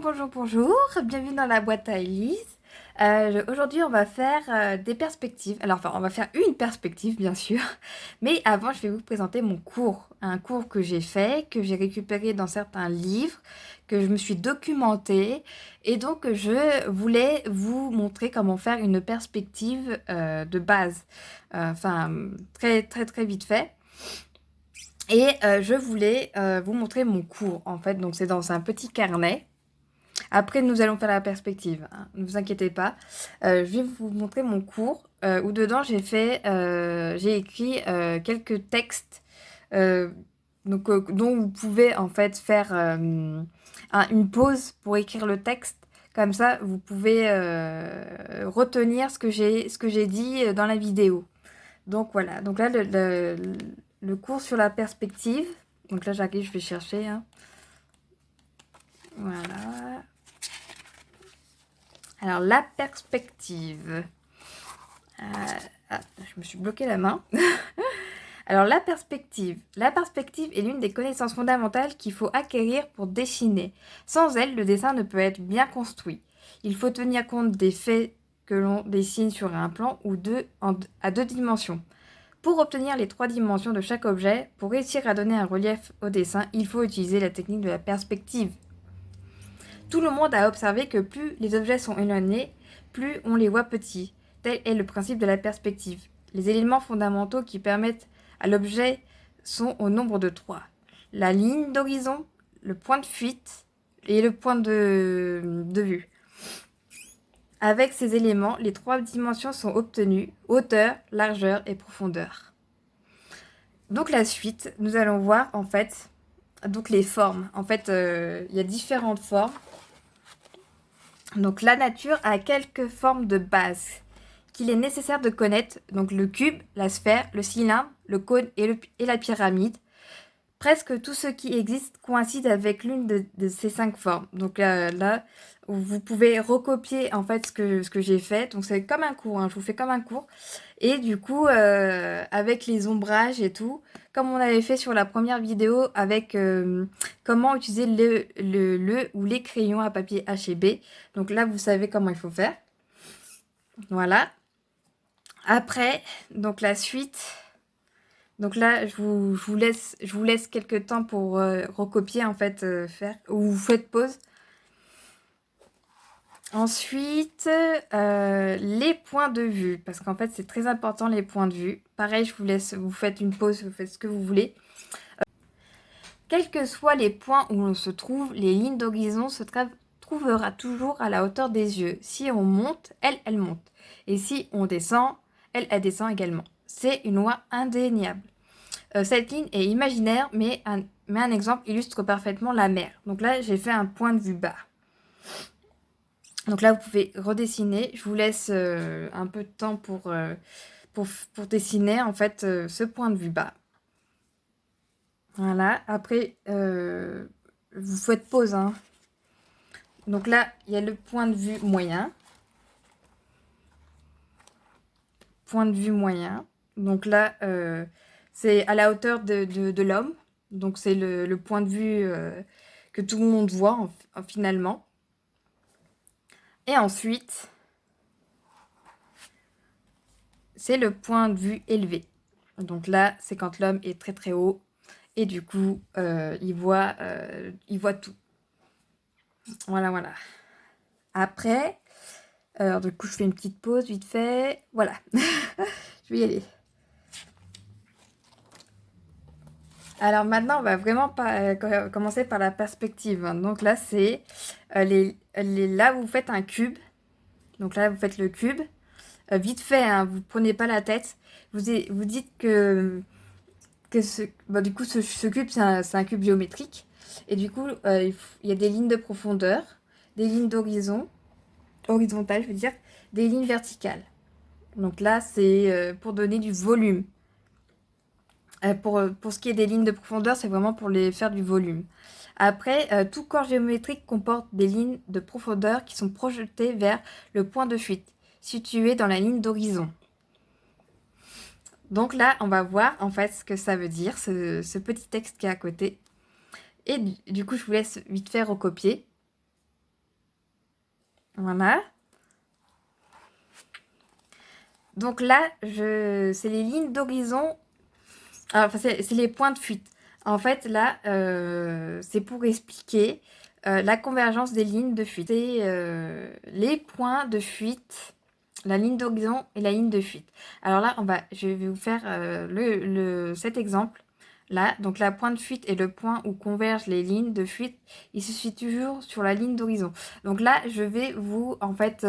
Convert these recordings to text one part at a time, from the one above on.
Bonjour, bienvenue dans la boîte à Elise. Aujourd'hui on va faire des perspectives, on va faire une perspective bien sûr, mais avant je vais vous présenter mon cours, un cours que j'ai fait, que j'ai récupéré dans certains livres, que je me suis documentée, et donc je voulais vous montrer comment faire une perspective de base, très vite fait. Et je voulais vous montrer mon cours en fait, donc c'est dans un petit carnet. Après, nous allons faire la perspective, hein, ne vous inquiétez pas. Je vais vous montrer mon cours où dedans j'ai écrit quelques textes dont vous pouvez en fait faire une pause pour écrire le texte. Comme ça, vous pouvez retenir ce que j'ai dit dans la vidéo. Donc voilà, donc là le cours sur la perspective. Donc là j'arrive, je vais chercher. Hein. Voilà. Alors, la perspective. Je me suis bloqué la main. Alors, la perspective. La perspective est l'une des connaissances fondamentales qu'il faut acquérir pour dessiner. Sans elle, le dessin ne peut être bien construit. Il faut tenir compte des faits que l'on dessine sur un plan ou à deux dimensions. Pour obtenir les 3 dimensions de chaque objet, pour réussir à donner un relief au dessin, il faut utiliser la technique de la perspective. Tout le monde a observé que plus les objets sont éloignés, plus on les voit petits. Tel est le principe de la perspective. Les éléments fondamentaux qui permettent à l'objet sont au nombre de 3. La ligne d'horizon, le point de fuite et le point de vue. Avec ces éléments, les 3 dimensions sont obtenues, hauteur, largeur et profondeur. Donc la suite, nous allons voir en fait donc les formes. En fait, il y a différentes formes. Donc la nature a quelques formes de base qu'il est nécessaire de connaître. Donc le cube, la sphère, le cylindre, le cône et la pyramide. Presque tout ce qui existe coïncide avec l'une de ces 5 formes. Donc là, vous pouvez recopier en fait ce que j'ai fait. Donc c'est comme un cours, hein, je vous fais comme un cours. Et du coup, avec les ombrages et tout, comme on avait fait sur la première vidéo avec comment utiliser le ou les crayons à papier H&B. Donc là, vous savez comment il faut faire. Voilà. Après, donc la suite... Donc là, je vous laisse quelques temps pour recopier, en fait, faire, ou vous faites pause. Ensuite, les points de vue, parce qu'en fait, c'est très important, les points de vue. Pareil, je vous laisse, vous faites une pause, vous faites ce que vous voulez. Quels que soient les points où on se trouve, les lignes d'horizon se trouvera toujours à la hauteur des yeux. Si on monte, elle monte. Et si on descend, elle descend également. C'est une loi indéniable. Cette ligne est imaginaire, mais un exemple illustre parfaitement la mer. Donc là, j'ai fait un point de vue bas. Donc là, vous pouvez redessiner. Je vous laisse un peu de temps pour dessiner, en fait, ce point de vue bas. Voilà. Après, vous faites pause. Hein. Donc là, il y a le point de vue moyen. Point de vue moyen. Donc là, c'est à la hauteur de l'homme. Donc c'est le point de vue que tout le monde voit finalement. Et ensuite, c'est le point de vue élevé. Donc là, c'est quand l'homme est très haut et du coup, il voit tout. Voilà. Après, du coup, je fais une petite pause vite fait. Voilà, je vais y aller. Alors maintenant, on va vraiment commencer par la perspective. Hein. Donc là, c'est là, vous faites un cube. Donc là, vous faites le cube. Vite fait, hein, vous prenez pas la tête. Vous dites que du coup, ce cube, c'est un cube géométrique. Et du coup, il y a des lignes de profondeur, des lignes horizontales, je veux dire, des lignes verticales. Donc là, c'est pour donner du volume. Pour ce qui est des lignes de profondeur, c'est vraiment pour les faire du volume. Après, tout corps géométrique comporte des lignes de profondeur qui sont projetées vers le point de fuite, situé dans la ligne d'horizon. Donc là, on va voir en fait ce que ça veut dire, ce petit texte qui est à côté. Et du coup, je vous laisse vite fait recopier. Voilà. Donc là, c'est les lignes d'horizon. Enfin, c'est les points de fuite. En fait, là, c'est pour expliquer la convergence des lignes de fuite. C'est les points de fuite, la ligne d'horizon et la ligne de fuite. Alors là, je vais vous faire cet exemple. Là, donc la point de fuite est le point où convergent les lignes de fuite. Il se situe toujours sur la ligne d'horizon. Donc là, je vais vous, en fait,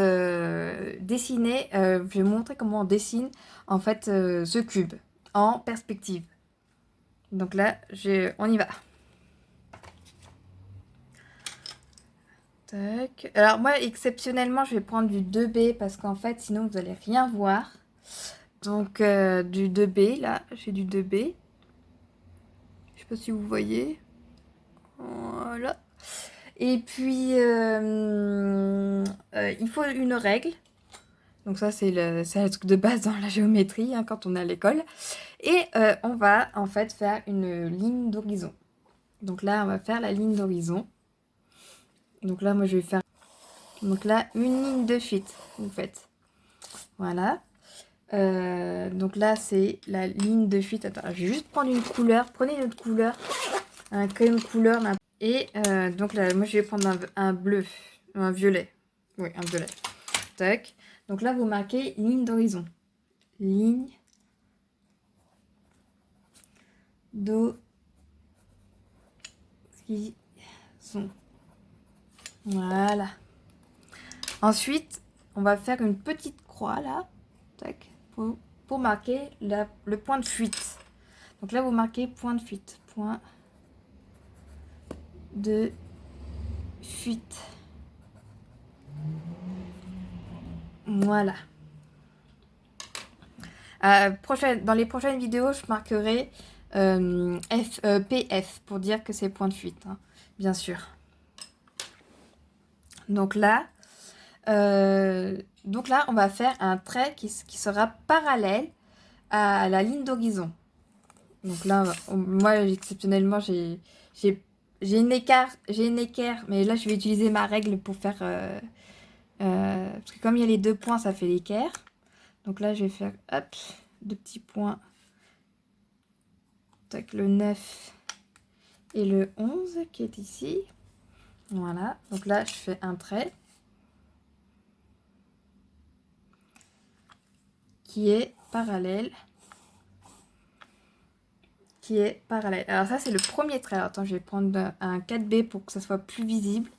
dessiner, je vais vous montrer comment on dessine, en fait, ce cube en perspective. Donc là, on y va. Tac. Alors moi, exceptionnellement, je vais prendre du 2B parce qu'en fait, sinon, vous n'allez rien voir. Donc, du 2B, là, j'ai du 2B. Je sais pas si vous voyez. Voilà. Et puis, il faut une règle. Donc ça, c'est le truc de base dans la géométrie, hein, quand on est à l'école. Et on va, en fait, faire une ligne d'horizon. Donc là, on va faire la ligne d'horizon. Donc là, moi, je vais faire... Donc là, une ligne de fuite, vous faites. Voilà. Donc là, c'est la ligne de fuite. Attends, je vais juste prendre une couleur. Prenez une autre couleur. Un crayon de couleur. Et donc là, moi, je vais prendre un bleu. Un violet. Oui, un violet. Tac. Donc là, vous marquez ligne d'horizon. Ligne d'horizon. Voilà. Ensuite, on va faire une petite croix là. Tac. Pour marquer le point de fuite. Donc là, vous marquez point de fuite. Point de fuite. Voilà. Dans les prochaines vidéos, je marquerai PF pour dire que c'est point de fuite, hein, bien sûr. Donc là, on va faire un trait qui sera parallèle à la ligne d'horizon. Donc là, moi, exceptionnellement, j'ai une équerre, mais là, je vais utiliser ma règle pour faire... parce que comme il y a les deux points, ça fait l'équerre. Donc là, je vais faire, hop, deux petits points. Tac, le 9 et le 11 qui est ici. Voilà, donc là, je fais un trait qui est parallèle. Alors ça, c'est le premier trait. Alors, attends, je vais prendre un 4B pour que ça soit plus visible.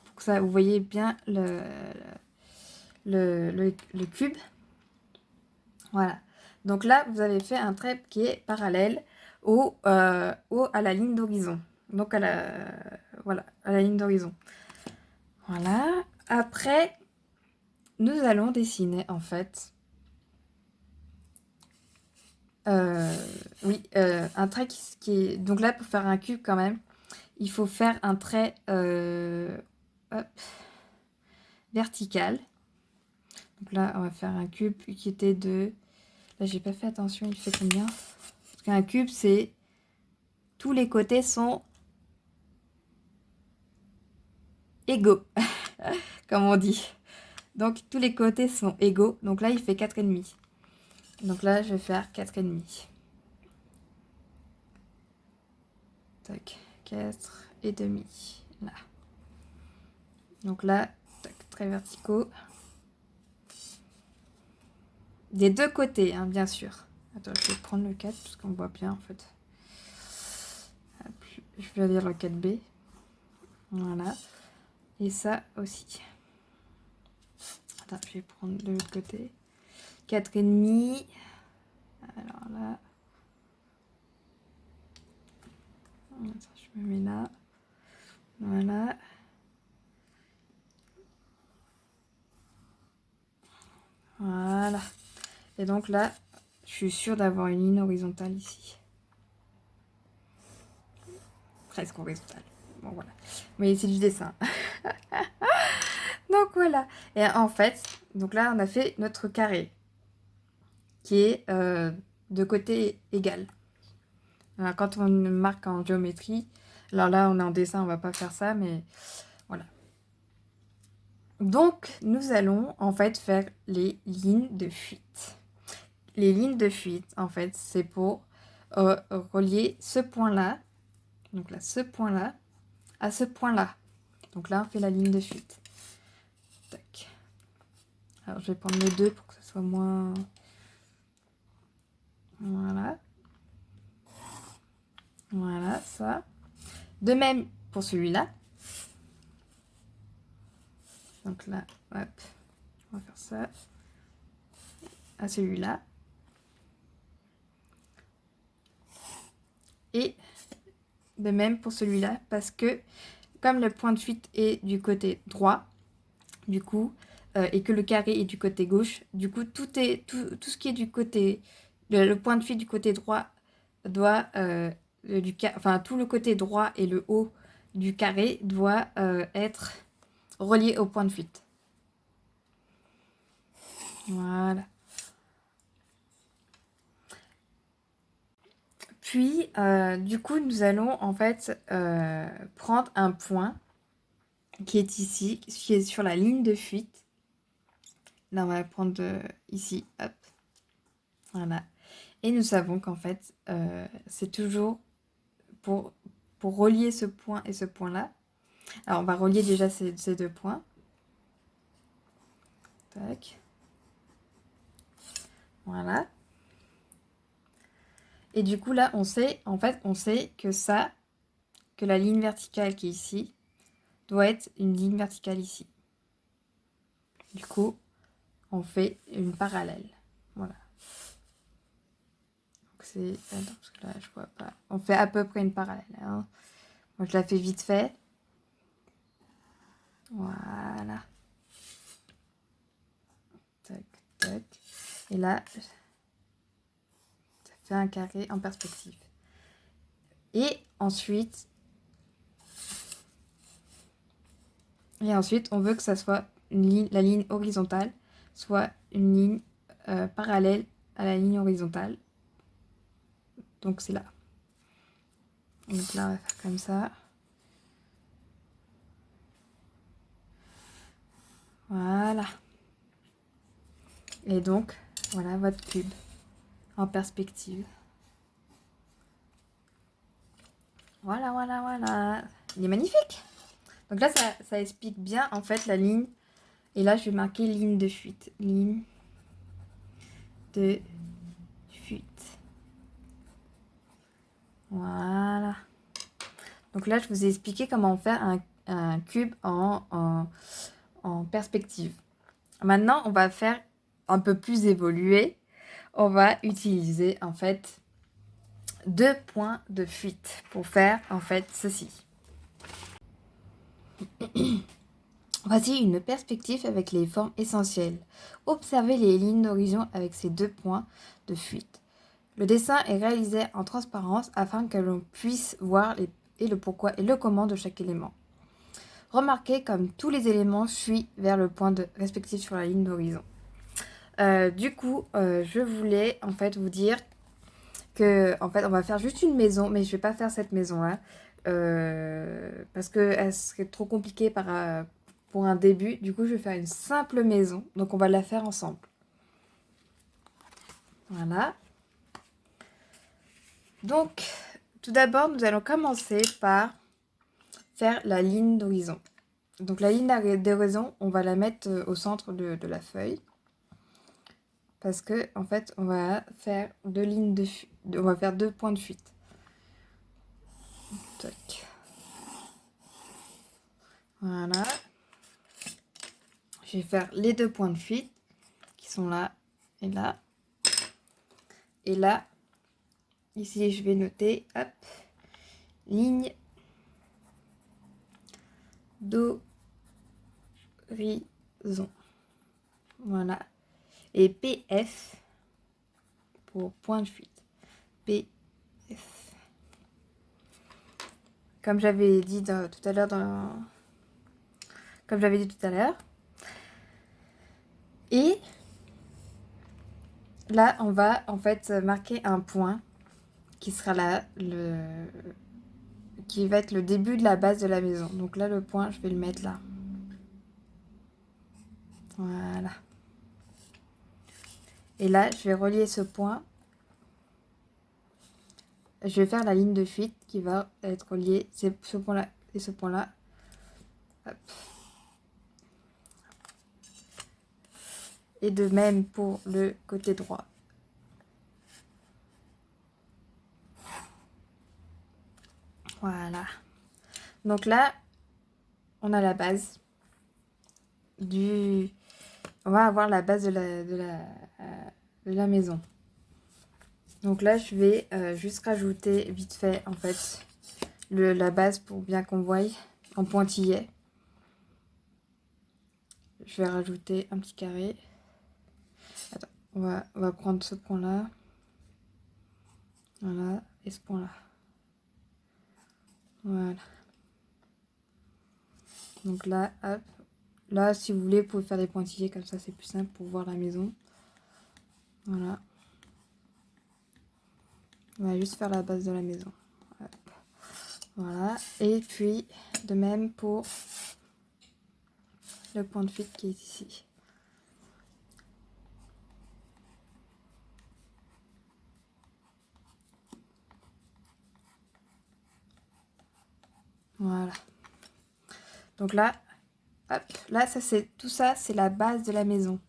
Pour que ça, vous voyez bien le cube. Voilà. Donc là, vous avez fait un trait qui est parallèle à la ligne d'horizon. Donc à la ligne d'horizon. Voilà. Après, nous allons dessiner en fait... un trait qui est... Donc là, pour faire un cube quand même, il faut faire un trait vertical. Donc là, on va faire un cube qui était de... Là, j'ai pas fait attention, il fait combien? Parce qu'un cube, c'est... Tous les côtés sont égaux, comme on dit. Donc, tous les côtés sont égaux. Donc là, il fait 4,5. Donc là, je vais faire 4,5. Tac, 4,5. Là. Donc là, tac, traits verticaux. Des deux côtés, hein, bien sûr. Attends, je vais prendre le 4 parce qu'on voit bien en fait. Hop, je vais lire le 4B. Voilà. Et ça aussi. Attends, je vais prendre de l'autre côté. 4,5. Alors là. Attends, je me mets là. Voilà. Voilà. Et donc là, je suis sûre d'avoir une ligne horizontale ici. Presque horizontale. Bon, voilà. Mais c'est du dessin. Donc voilà. Et en fait, donc là, on a fait notre carré qui est de côté égal. Alors, quand on marque en géométrie, alors là, on est en dessin, on va pas faire ça, mais voilà. Donc, nous allons en fait faire les lignes de fuite. Les lignes de fuite, en fait, c'est pour relier ce point-là, donc là, ce point-là, à ce point-là. Donc là, on fait la ligne de fuite. Tac. Alors, je vais prendre les deux pour que ce soit moins... Voilà. Voilà, ça. De même pour celui-là. Donc là, hop, on va faire ça. À celui-là. Et de même pour celui-là, parce que comme le point de fuite est du côté droit, du coup, et que le carré est du côté gauche, du coup, tout ce qui est du côté, le point de fuite du côté droit doit, enfin, tout le côté droit et le haut du carré doit être relié au point de fuite. Voilà. Puis, du coup, nous allons en fait prendre un point qui est ici, qui est sur la ligne de fuite. Là, on va prendre ici, hop. Voilà. Et nous savons qu'en fait, c'est toujours pour relier ce point et ce point-là. Alors, on va relier déjà ces deux points. Tac. Voilà. Et du coup, là, on sait, en fait, on sait que ça, que la ligne verticale qui est ici, doit être une ligne verticale ici. Du coup, on fait une parallèle. Voilà. Donc c'est... Attends, parce que là, je vois pas. On fait à peu près une parallèle. Hein. Moi, je la fais vite fait. Voilà. Tac, tac. Et là, ça fait un carré en perspective. Et ensuite, on veut que ça soit une ligne, la ligne horizontale soit une ligne parallèle à la ligne horizontale. Donc c'est là. Donc là, on va faire comme ça. Voilà. Et donc, voilà votre cube en perspective. Voilà, voilà, voilà. Il est magnifique. Donc là, ça explique bien en fait la ligne. Et là, je vais marquer ligne de fuite. Ligne de fuite. Voilà. Donc là, je vous ai expliqué comment faire un cube en perspective. Maintenant, on va faire un peu plus évolué. On va utiliser en fait 2 points de fuite pour faire en fait ceci. Voici une perspective avec les formes essentielles. Observez les lignes d'horizon avec ces 2 points de fuite. Le dessin est réalisé en transparence afin que l'on puisse voir le pourquoi et le comment de chaque élément. Remarquez comme tous les éléments fuient vers le point respectif sur la ligne d'horizon. Du coup, je voulais en fait vous dire que en fait, on va faire juste une maison, mais je vais pas faire cette maison-là parce que elle serait trop compliquée pour un début. Du coup, je vais faire une simple maison, donc on va la faire ensemble. Voilà. Donc, tout d'abord, nous allons commencer par faire la ligne d'horizon. Donc la ligne d'horizon, on va la mettre au centre de la feuille. Parce que en fait, on va faire on va faire 2 points de fuite. Tac. Voilà. Je vais faire les 2 points de fuite qui sont là et là. Et là, ici, je vais noter, hop, ligne d'horizon. Voilà. Et PF pour point de fuite. PF. Comme j'avais dit tout à l'heure comme j'avais dit tout à l'heure. Et là, on va en fait marquer un point qui sera là, qui va être le début de la base de la maison. Donc là, le point, je vais le mettre là. Voilà. Et là, je vais relier ce point. Je vais faire la ligne de fuite qui va être reliée, c'est ce point-là et ce point-là. Et de même pour le côté droit. Voilà. Donc là, on a la base du... On va avoir la base de la maison. Donc là, je vais juste rajouter vite fait, en fait, la base pour bien qu'on voie en pointillé. Je vais rajouter un petit carré. Attends, on va prendre ce point-là. Voilà, et ce point-là. Voilà. Donc là, hop. Là, si vous voulez, vous pouvez faire des pointillés comme ça, c'est plus simple pour voir la maison. Voilà. On va juste faire la base de la maison. Hop. Voilà. Et puis, de même pour le point de fuite qui est ici. Voilà. Donc là, hop, là, ça c'est tout ça, c'est la base de la maison.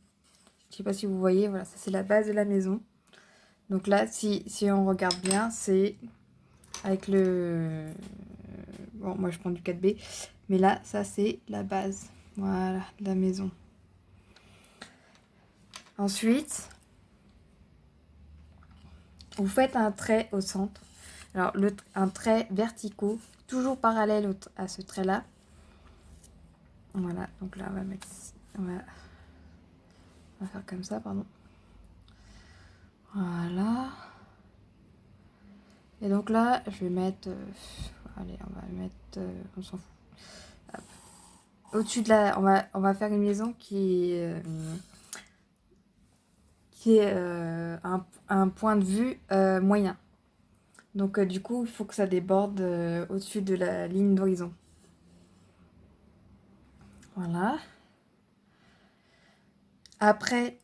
Je sais pas si vous voyez, voilà, ça c'est la base de la maison. Donc là, si on regarde bien, c'est avec le... Bon, moi je prends du 4B, mais là, ça c'est la base, voilà, de la maison. Ensuite, vous faites un trait au centre. Alors, un trait verticaux, toujours parallèle à ce trait-là. Voilà, donc là, on va mettre... On va faire comme ça, pardon. Voilà. Et donc là, je vais mettre... allez, on va mettre... on s'en fout. Au-dessus de la... On va faire une maison qui est un point de vue moyen. Donc du coup, il faut que ça déborde au-dessus de la ligne d'horizon. Voilà. Après,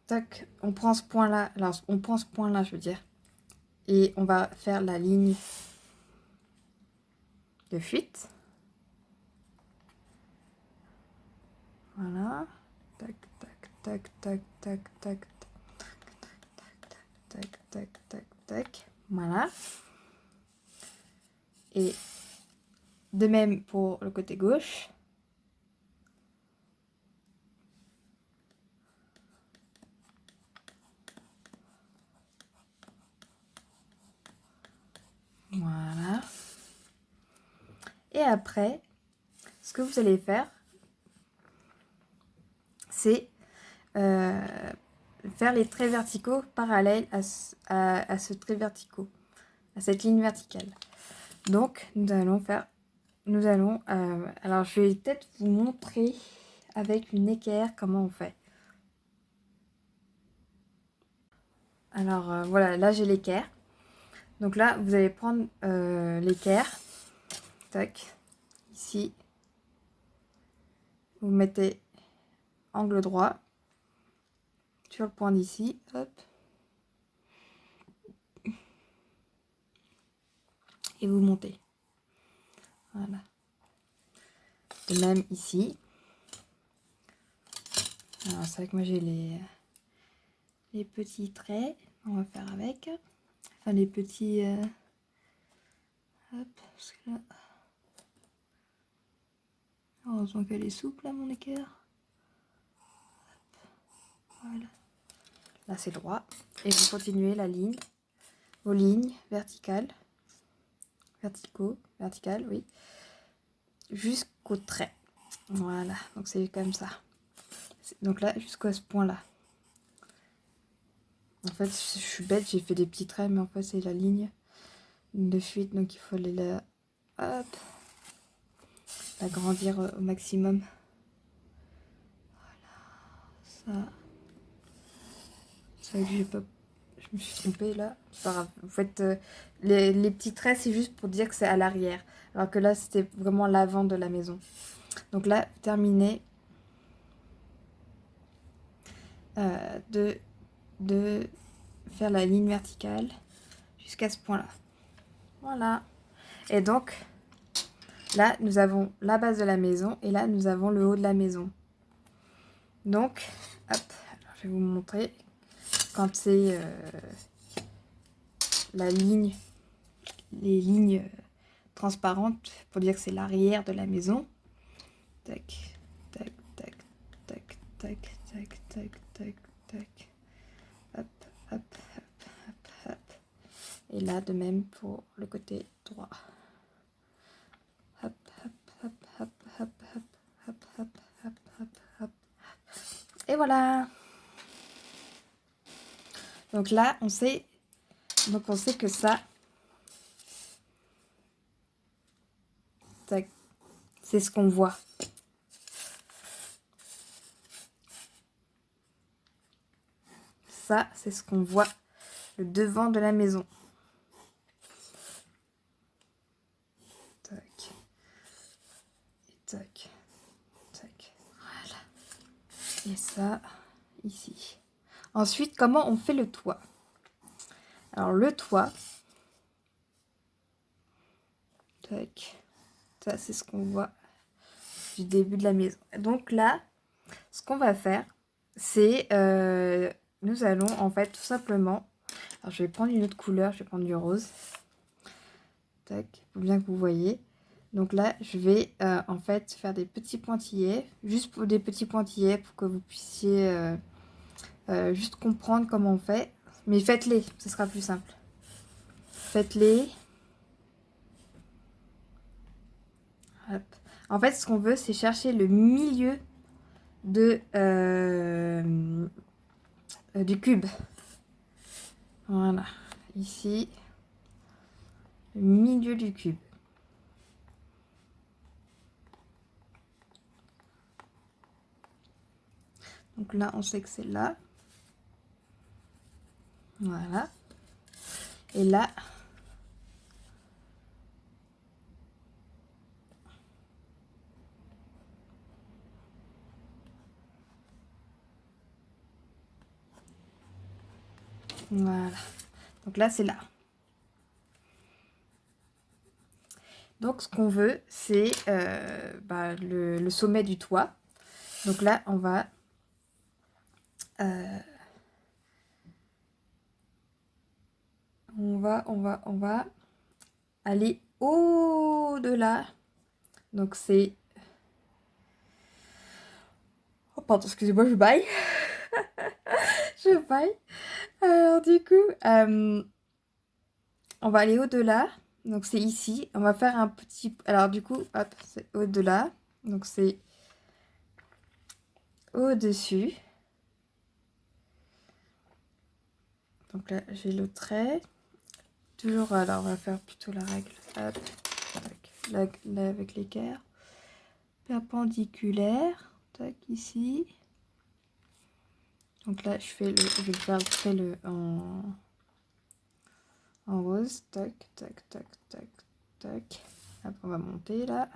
tac, on prend ce point-là. Alors, on prend ce point-là, je veux dire. Et on va faire la ligne de fuite. Voilà. Tac, tac, tac, tac, tac, tac, tac, tac, tac, tac. Voilà. Et de même pour le côté gauche. Voilà. Et après, ce que vous allez faire, c'est faire les traits verticaux parallèles à ce trait verticaux, à cette ligne verticale. Donc, nous allons, alors je vais peut-être vous montrer avec une équerre comment on fait. Alors voilà, là j'ai l'équerre. Donc là, vous allez prendre l'équerre, tac, ici, vous mettez angle droit sur le point d'ici, hop, et vous montez. Voilà. De même ici. Alors c'est vrai que moi j'ai les petits traits, on va faire avec. Enfin les petits... hop, parce que là... Heureusement qu'elle est souple là mon équerre. Voilà. Là c'est droit. Et vous continuez la ligne, vos lignes verticales, verticales, oui, jusqu'au trait. Voilà, donc c'est comme ça. Donc là, jusqu'à ce point-là. En fait, je suis bête, j'ai fait des petits traits, mais en fait c'est la ligne de fuite, donc il faut aller là, hop, l'agrandir au maximum. Voilà, ça. C'est vrai que j'ai pas... Je me suis trompée là. C'est pas grave. En fait, les petits traits, c'est juste pour dire que c'est à l'arrière. Alors que là, c'était vraiment l'avant de la maison. Donc là, terminé. Voilà, ça. Vous faites les petits traits, c'est juste pour dire que c'est à l'arrière. Alors que là, c'était vraiment l'avant de la maison. Donc là, terminé. Voilà, ça. Vous faites les petits traits, c'est juste pour dire que c'est à l'arrière. Alors que là, c'était vraiment l'avant de la maison. Donc là, terminé. Voilà, ça. Vous faites les petits traits, c'est juste pour dire que c'est à l'arrière. Alors que là, c'était vraiment l'avant de la maison. Donc là, terminé. de faire la ligne verticale jusqu'à ce point-là. Voilà. Et donc, là, nous avons la base de la maison et là, nous avons le haut de la maison. Donc, hop, alors, je vais vous montrer quand c'est la ligne, les lignes transparentes pour dire que c'est l'arrière de la maison. Tac, tac, tac, tac, tac, tac, tac, tac, tac. Hop, hop, hop, hop, hop. Et là, de même pour le côté droit. Hop, hop, hop, hop, hop, hop, hop, hop, hop, hop, hop. Et voilà. Donc là, on sait que ça, c'est ce qu'on voit. Ça, c'est ce qu'on voit, le devant de la maison. Tac. Et tac. Tac. Voilà. Et ça, ici. Ensuite, comment on fait le toit? Alors, le toit, tac. Ça, c'est ce qu'on voit du début de la maison. Donc là, ce qu'on va faire, c'est... nous allons, en fait, tout simplement... Alors, je vais prendre une autre couleur, je vais prendre du rose. Tac, pour bien que vous voyez. Donc là, je vais en fait faire des petits pointillés, juste pour des petits pointillés pour que vous puissiez juste comprendre comment on fait. Mais faites-les, ce sera plus simple. Faites-les. Hop. En fait, ce qu'on veut, c'est chercher le milieu de, du cube. Voilà, ici, le milieu du cube. Donc là, on sait que c'est là. Voilà. Et là, voilà. Donc là, c'est là. Donc, ce qu'on veut, c'est le sommet du toit. Donc là, on va... on va aller au-delà. Donc c'est... Oh pardon, excusez-moi, je baille. Je baille. Alors du coup, on va aller au-delà. Donc c'est ici. On va faire un petit... Alors du coup, hop, c'est au-delà. Donc c'est au-dessus. Donc là, j'ai le trait. Toujours, alors on va faire plutôt la règle. Hop, tac, là avec l'équerre. Perpendiculaire. Tac, ici. Donc là, je vais faire le trait en rose. Tac, tac, tac, tac, tac. Hop, on va monter là.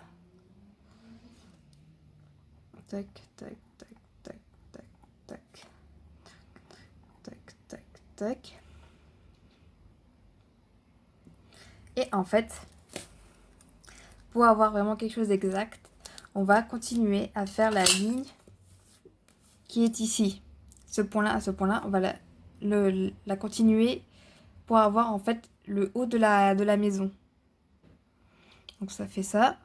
Tac, tac, tac, tac, tac, tac. Tac, tac, tac. Et en fait, pour avoir vraiment quelque chose d'exact, on va continuer à faire la ligne qui est ici. Ce point-là à ce point-là, on va la continuer pour avoir en fait le haut de la maison. Donc ça fait ça.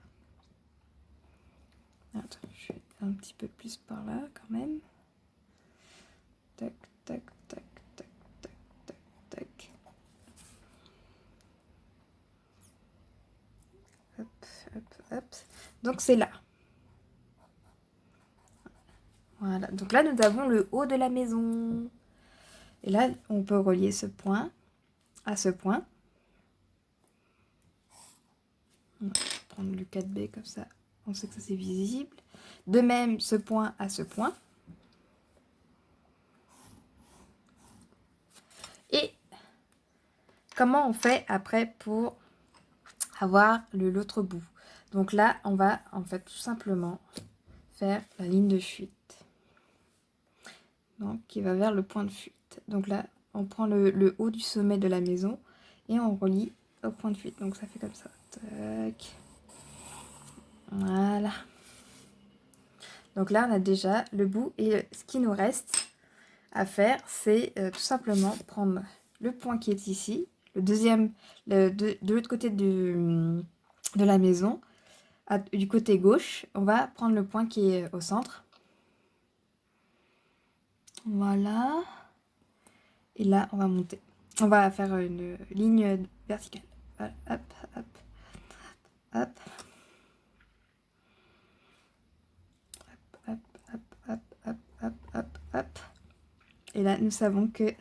Attends, je vais un petit peu plus par là quand même. Tac, tac, tac, tac, tac, tac, tac. Hop, hop, hop. Donc c'est là. Voilà. Donc là, nous avons le haut de la maison. Et là, on peut relier ce point à ce point. On va prendre le 4B comme ça. On sait que ça c'est visible. De même, ce point à ce point. Et comment on fait après pour avoir l'autre bout? Donc là, on va en fait tout simplement faire la ligne de fuite. donc, qui va vers le point de fuite. Donc là, on prend le haut du sommet de la maison et on relie au point de fuite. Donc ça fait comme ça. Tac. Voilà. Donc là, on a déjà le bout. Et ce qui nous reste à faire, c'est tout simplement prendre le point qui est ici, le deuxième, de l'autre côté de la maison, du côté gauche. On va prendre le point qui est au centre. Voilà. Et là, on va monter. On va faire une ligne verticale. Voilà, hop, hop, hop. Hop, hop, hop, hop, hop, hop, hop. Et là, nous savons que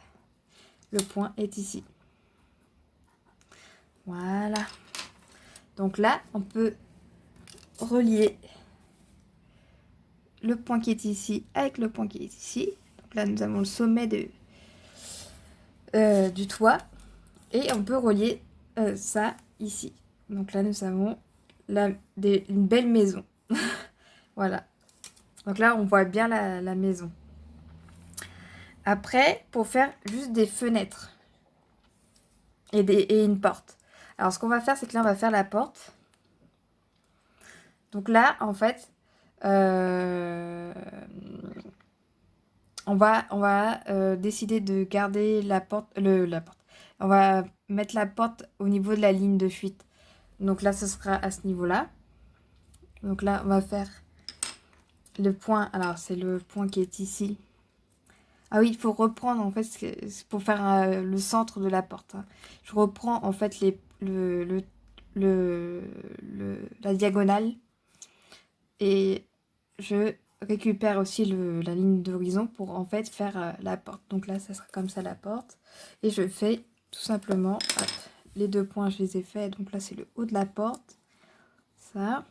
le point est ici. Voilà. Donc là, on peut relier le point qui est ici avec le point qui est ici. Donc là, nous avons le sommet du toit. Et on peut relier ça ici. Donc là, nous avons une belle maison. Voilà. Donc là, on voit bien la maison. Après, pour faire juste des fenêtres et une porte. Alors, ce qu'on va faire, c'est que là, on va faire la porte. Donc là, en fait, on va décider de garder la porte. On va mettre la porte au niveau de la ligne de fuite. Donc là, ce sera à ce niveau-là. Donc là, on va faire le point. Alors, c'est le point qui est ici. Ah oui, il faut reprendre, en fait, c'est pour faire le centre de la porte. Hein. Je reprends, en fait, la diagonale. Et je récupère aussi la ligne d'horizon pour, en fait, faire la porte. Donc là, ça sera comme ça, la porte. Et je fais tout simplement, hop, les deux points, je les ai faits. Donc là, c'est le haut de la porte. Ça.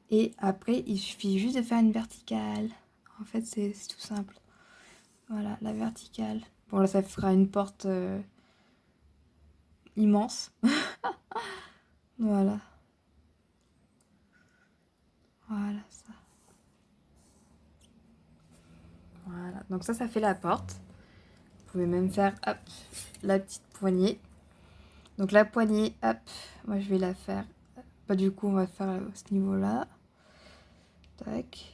Et après, il suffit juste de faire une verticale. En fait, c'est tout simple. Voilà, la verticale. Bon, là, ça fera une porte immense. Voilà. Voilà, ça. Voilà. Donc ça fait la porte. Vous pouvez même faire, hop, la petite poignée. Donc la poignée, hop, moi je vais la faire. Bah, du coup, on va faire à ce niveau-là. Tac.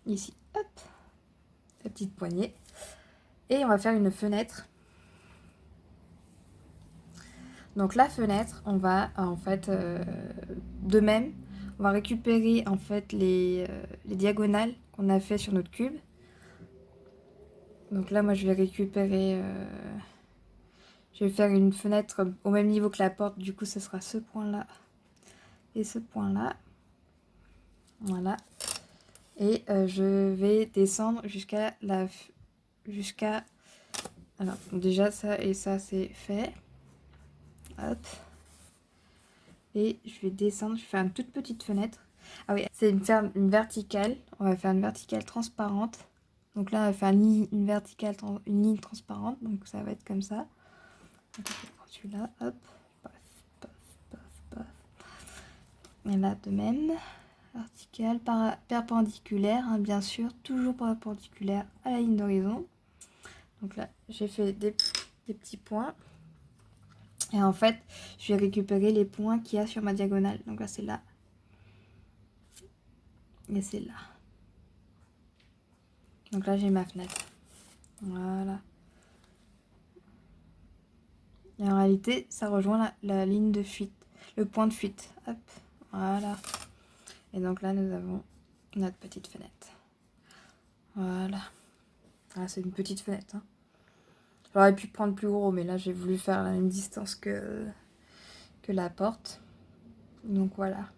Ici, hop. La petite poignée. Et on va faire une fenêtre. Donc la fenêtre, on va en fait, de même, on va récupérer en fait les diagonales qu'on a fait sur notre cube. Donc là, moi, je vais récupérer, je vais faire une fenêtre au même niveau que la porte. Du coup, ce sera ce point-là et ce point-là. Voilà. Et je vais descendre jusqu'à... Alors, déjà, ça et ça, c'est fait. Hop. Et je vais descendre, je vais faire une toute petite fenêtre. Ah oui, c'est une verticale. On va faire une verticale transparente. Donc là, on va faire une ligne transparente. Donc ça va être comme ça. Donc, je prends celui-là, hop. Paf, paf, paf, paf. Et là, de même. Verticale, perpendiculaire, hein, bien sûr. Toujours perpendiculaire à la ligne d'horizon. Donc là, j'ai fait des petits points. Et en fait, je vais récupérer les points qu'il y a sur ma diagonale. Donc là, c'est là. Et c'est là. Donc là, j'ai ma fenêtre. Voilà. Et en réalité, ça rejoint la ligne de fuite. Le point de fuite. Hop. Voilà. Et donc là, nous avons notre petite fenêtre. Voilà. Ah, c'est une petite fenêtre. Hein. J'aurais pu prendre plus gros, mais là, j'ai voulu faire la même distance que la porte. Donc voilà.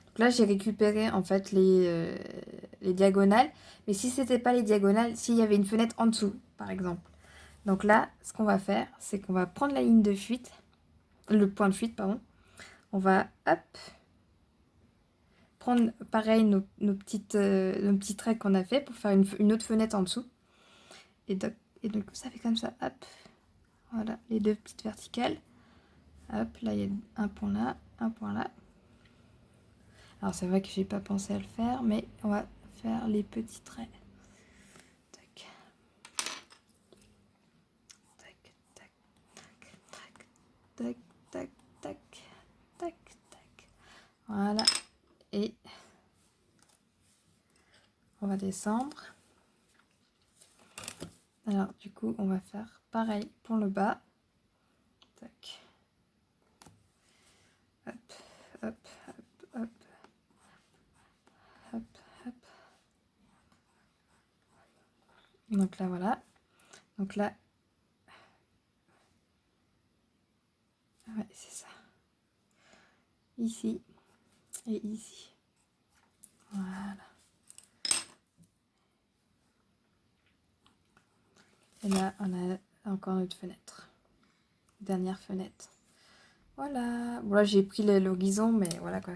Donc là, j'ai récupéré en fait les diagonales. Mais si c'était pas les diagonales, s'il y avait une fenêtre en dessous, par exemple. Donc là, ce qu'on va faire, c'est qu'on va prendre la ligne de fuite, le point de fuite, pardon. On va, hop, prendre pareil nos petits traits qu'on a fait pour faire une autre fenêtre en dessous. Et donc, ça fait comme ça, hop. Voilà, les deux petites verticales. Hop, là, il y a un point là. Alors, c'est vrai que j'ai pas pensé à le faire, mais on va faire les petits traits. Tac. Tac, tac, tac, tac, tac, tac, tac, tac. Voilà. Et on va descendre. Alors, du coup, on va faire pareil pour le bas. Tac. Hop, hop, hop, hop. Hop, hop. Donc là, voilà. Donc là, ouais, c'est ça. Ici et ici. Voilà. Et là, on a encore notre fenêtre. Dernière fenêtre. Voilà. Bon, là, j'ai pris l'horizon, mais voilà quoi.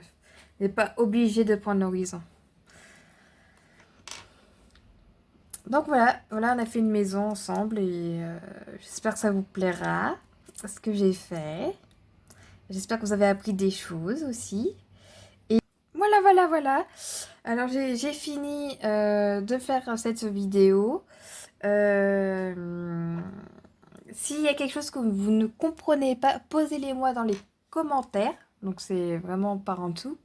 On n'est pas obligé de prendre l'horizon. Donc voilà, voilà, on a fait une maison ensemble et j'espère que ça vous plaira, ce que j'ai fait. J'espère que vous avez appris des choses aussi. Et voilà, voilà, voilà. Alors j'ai fini de faire cette vidéo. S'il y a quelque chose que vous ne comprenez pas, posez-les moi dans les commentaires. Donc c'est vraiment par en dessous.